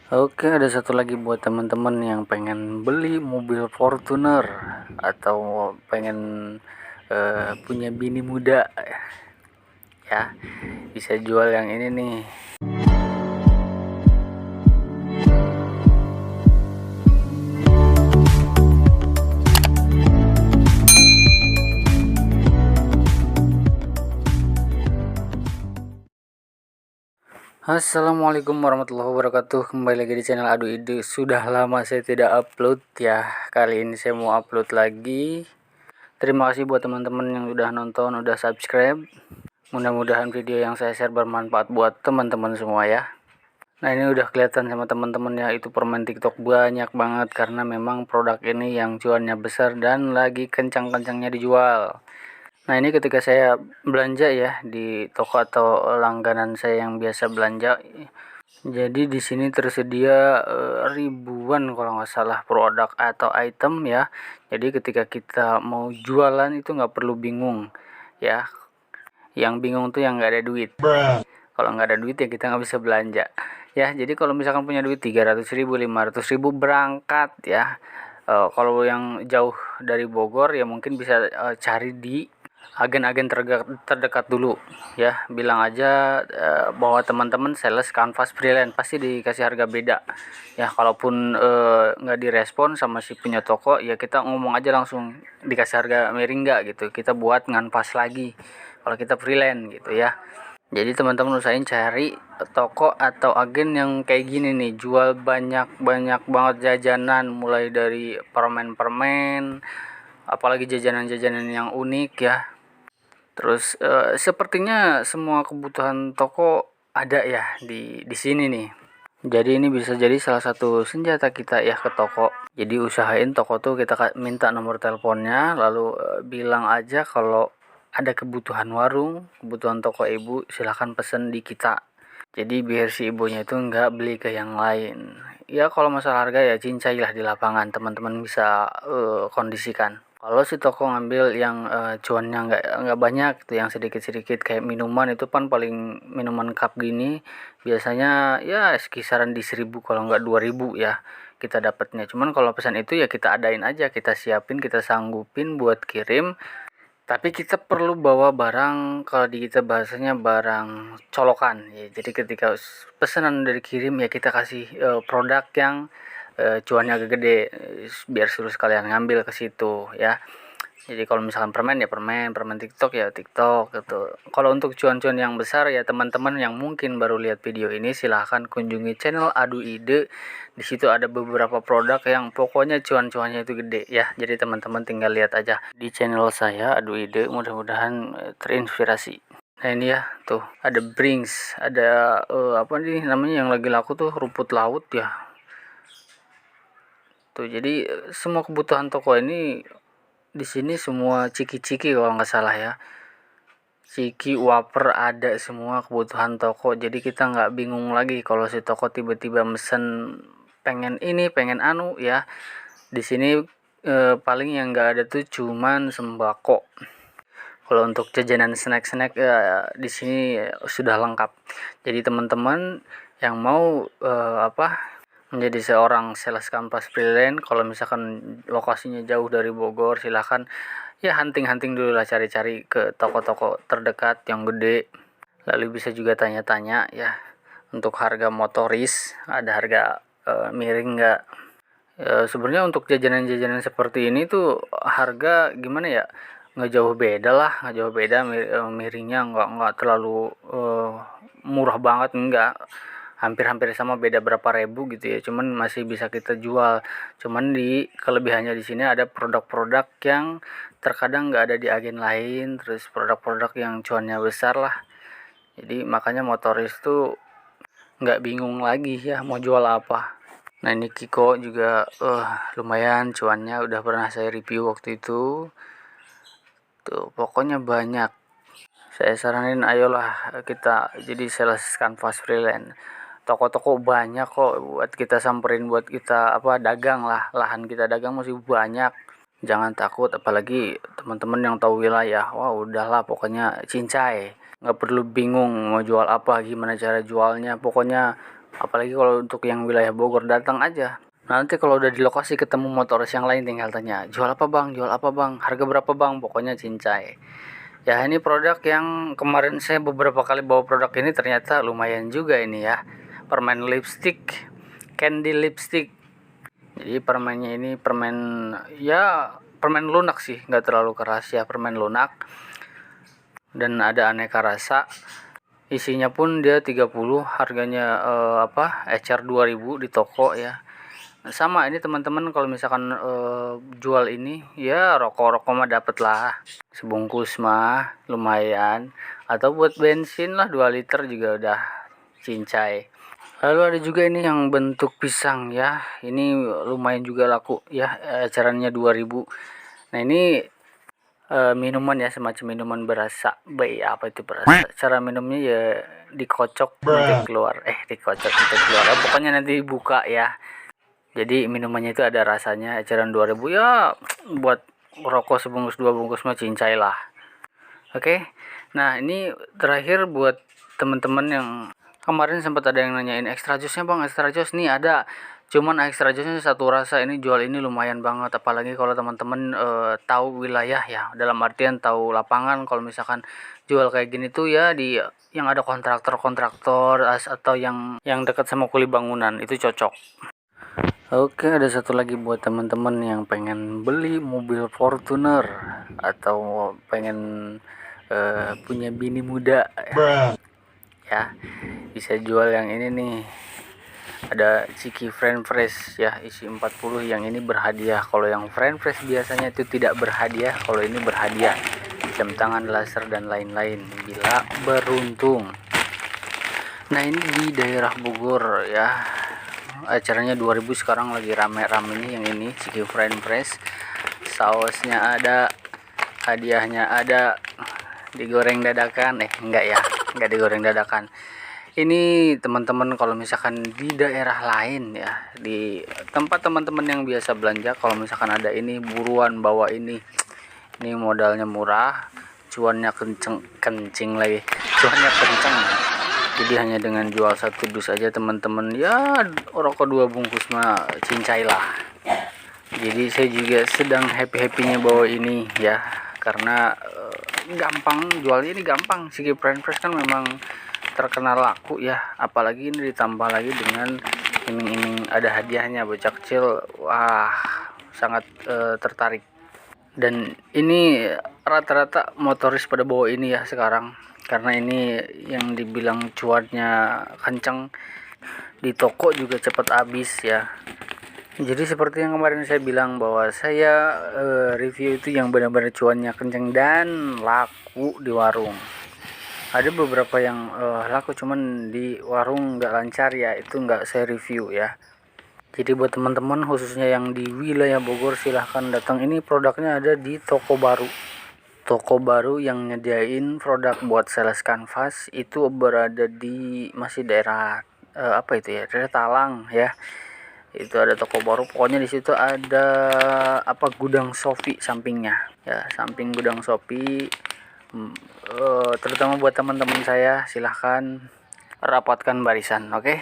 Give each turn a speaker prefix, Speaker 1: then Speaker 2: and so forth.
Speaker 1: Oke, ada satu lagi buat teman-teman yang pengen beli mobil Fortuner atau pengen punya bini muda ya, bisa jual yang ini nih. Assalamualaikum warahmatullahi wabarakatuh. Kembali lagi di channel Adu Ide. Sudah lama saya tidak upload ya. Kali ini saya mau upload lagi. Terima kasih buat teman-teman yang udah nonton, udah subscribe. Mudah-mudahan video yang saya share bermanfaat buat teman-teman semua ya. Nah, ini udah kelihatan sama teman-teman ya, itu permain TikTok banyak banget karena memang produk ini yang cuannya besar dan lagi kencang-kencangnya dijual. Nah, ini ketika saya belanja ya di toko atau langganan saya yang biasa belanja. Jadi di sini tersedia ribuan kalau nggak salah produk atau item ya. Jadi ketika kita mau jualan itu nggak perlu bingung ya. Yang bingung tuh yang nggak ada duit. Kalau nggak ada duit ya kita nggak bisa belanja ya. Jadi kalau misalkan punya duit 300.000 500.000 berangkat ya. Kalau yang jauh dari Bogor ya mungkin bisa cari di agen-agen terdekat dulu ya. Bilang aja bahwa teman-teman sales kanvas freelance, pasti dikasih harga beda ya. Kalaupun nggak direspon sama si punya toko ya, kita ngomong aja langsung, dikasih harga miring nggak gitu, kita buat nganvas lagi kalau kita freelance gitu ya. Jadi teman-teman usahain cari toko atau agen yang kayak gini nih, jual banyak banget jajanan, mulai dari permen-permen, apalagi jajanan-jajanan yang unik ya. Terus sepertinya semua kebutuhan toko ada ya di sini nih. Jadi ini bisa jadi salah satu senjata kita ya ke toko. Jadi usahain toko tuh kita minta nomor teleponnya, lalu bilang aja kalau ada kebutuhan warung, kebutuhan toko ibu, silahkan pesen di kita. Jadi biar si ibunya itu nggak beli ke yang lain. Ya kalau masalah harga ya cincailah di lapangan, teman-teman bisa kondisikan. Kalau si toko ngambil yang cuannya nggak banyak gitu, yang sedikit-sedikit kayak minuman, itu kan paling minuman cup gini biasanya ya kisaran di 1.000 kalau nggak 2.000 ya kita dapatnya. Cuman kalau pesan itu ya kita adain aja, kita siapin, kita sanggupin buat kirim. Tapi kita perlu bawa barang, kalau di kita bahasanya barang colokan ya. Jadi ketika pesanan udah dikirim ya kita kasih produk yang cuannya agak gede, biar suruh sekalian ngambil ke situ ya. Jadi kalau misalkan permen ya permen TikTok ya TikTok gitu. Kalau untuk cuan-cuan yang besar ya, teman-teman yang mungkin baru lihat video ini silahkan kunjungi channel Adu Ide. Di situ ada beberapa produk yang pokoknya cuan-cuannya itu gede ya. Jadi teman-teman tinggal lihat aja di channel saya Adu Ide, mudah-mudahan terinspirasi. Nah ini ya, tuh ada Brings, ada apa nih namanya yang lagi laku tuh, rumput laut ya. Tuh jadi semua kebutuhan toko ini di sini semua ciki-ciki kalau nggak salah ya. Ciki, wafer ada semua kebutuhan toko. Jadi kita nggak bingung lagi kalau si toko tiba-tiba mesen pengen ini, pengen anu ya. Di sini paling yang nggak ada tuh cuman sembako. Kalau untuk jajanan snack-snack di sini sudah lengkap. Jadi teman-teman yang mau menjadi seorang sales kanvas freelance, kalau misalkan lokasinya jauh dari Bogor, silahkan ya hunting dulu lah, cari-cari ke toko-toko terdekat yang gede. Lalu bisa juga tanya-tanya ya untuk harga motoris, ada harga miring nggak. Sebenarnya untuk jajanan-jajanan seperti ini tuh harga gimana ya, nggak jauh beda lah, nggak jauh beda. Miringnya nggak terlalu murah banget, nggak, hampir sama, beda berapa ribu gitu ya, cuman masih bisa kita jual. Cuman di kelebihannya di sini ada produk-produk yang terkadang nggak ada di agen lain, terus produk-produk yang cuannya besar lah. Jadi makanya motoris tuh nggak bingung lagi ya mau jual apa. Nah ini Kiko juga lumayan cuannya, udah pernah saya review waktu itu tuh, pokoknya banyak. Saya saranin ayolah kita jadi sales kanvas freelance. Toko-toko banyak kok buat kita samperin, buat kita dagang lah, lahan kita dagang masih banyak. Jangan takut, apalagi teman-teman yang tahu wilayah. Wah udahlah pokoknya cincai, nggak perlu bingung mau jual apa, gimana cara jualnya, pokoknya Apalagi kalau untuk yang wilayah Bogor, datang aja. Nanti kalau udah di lokasi ketemu motoris yang lain, tinggal tanya, jual apa bang, jual apa bang, harga berapa bang, pokoknya cincai. Ya ini produk yang kemarin saya beberapa kali bawa produk ini, ternyata lumayan juga ini ya. Permen lipstick, candy lipstick. Jadi permennya ini permen lunak sih, nggak terlalu keras ya, permen lunak. Dan ada aneka rasa. Isinya pun dia 30, harganya ecer 2000 di toko ya. Sama ini teman-teman, kalau misalkan jual ini ya, rokok-rokok mah dapet lah, sebungkus mah lumayan, atau buat bensin lah 2 liter juga udah cincai. Lalu ada juga ini yang bentuk pisang ya, ini lumayan juga laku ya, ecerannya 2000. Nah ini minuman ya, semacam minuman berasa apa itu berasa, cara minumnya ya dikocok nanti keluar, pokoknya nanti buka ya. Jadi minumannya itu ada rasanya, eceran 2000 ya, buat rokok sebungkus 2 bungkus mah cincai lah. Oke. Nah, ini terakhir buat teman-teman yang kemarin sempat ada yang nanyain extra juice-nya bang, extra juice nih ada. Cuman extra juice-nya satu rasa, ini jual ini lumayan banget, apalagi kalau teman-teman tahu wilayah ya, dalam artian tahu lapangan. Kalau misalkan jual kayak gini tuh ya di yang ada kontraktor atau yang dekat sama kuli bangunan, itu cocok. Oke, ada satu lagi buat teman-teman yang pengen beli mobil Fortuner atau pengen punya bini muda ya, bisa jual yang ini nih. Ada Ciki Friend Fresh ya, isi 40, yang ini berhadiah. Kalau yang Friend Fresh biasanya itu tidak berhadiah, kalau ini berhadiah. Jam tangan laser dan lain-lain bila beruntung. Nah, ini di daerah Bogor ya. Acaranya 2000, sekarang lagi rame-ramenya yang ini Ciki Friend Fresh. Sausnya ada, hadiahnya ada, digoreng dadakan, enggak digoreng dadakan. Ini teman-teman kalau misalkan di daerah lain ya, di tempat teman-teman yang biasa belanja, kalau misalkan ada ini, buruan bawa ini modalnya murah, cuannya kencing lagi, cuannya kenceng. Jadi hanya dengan jual 1 dus aja teman-teman ya, rokok 2 bungkus mah cincai lah. Jadi saya juga sedang happy-happynya bawa ini ya, karena gampang jualnya, ini gampang. Ciki Friend Fresh kan memang terkenal laku ya, apalagi ini ditambah lagi dengan iming-iming ada hadiahnya, bocah kecil wah sangat tertarik. Dan ini rata-rata motoris pada bawa ini ya sekarang, karena ini yang dibilang cuannya kenceng, di toko juga cepat habis ya. Jadi seperti yang kemarin saya bilang, bahwa saya review itu yang benar-benar cuannya kenceng dan laku di warung. Ada beberapa yang laku, cuman di warung nggak lancar ya, itu nggak saya review ya. Jadi buat teman-teman khususnya yang di wilayah Bogor, silahkan datang. Ini produknya ada di Toko Baru. Toko Baru yang nyediain produk buat sales kanvas itu berada di masih daerah daerah Talang ya. Itu ada Toko Baru, pokoknya di situ ada gudang Shopee sampingnya ya, samping gudang Shopee. Terutama buat teman-teman saya, silahkan rapatkan barisan, oke?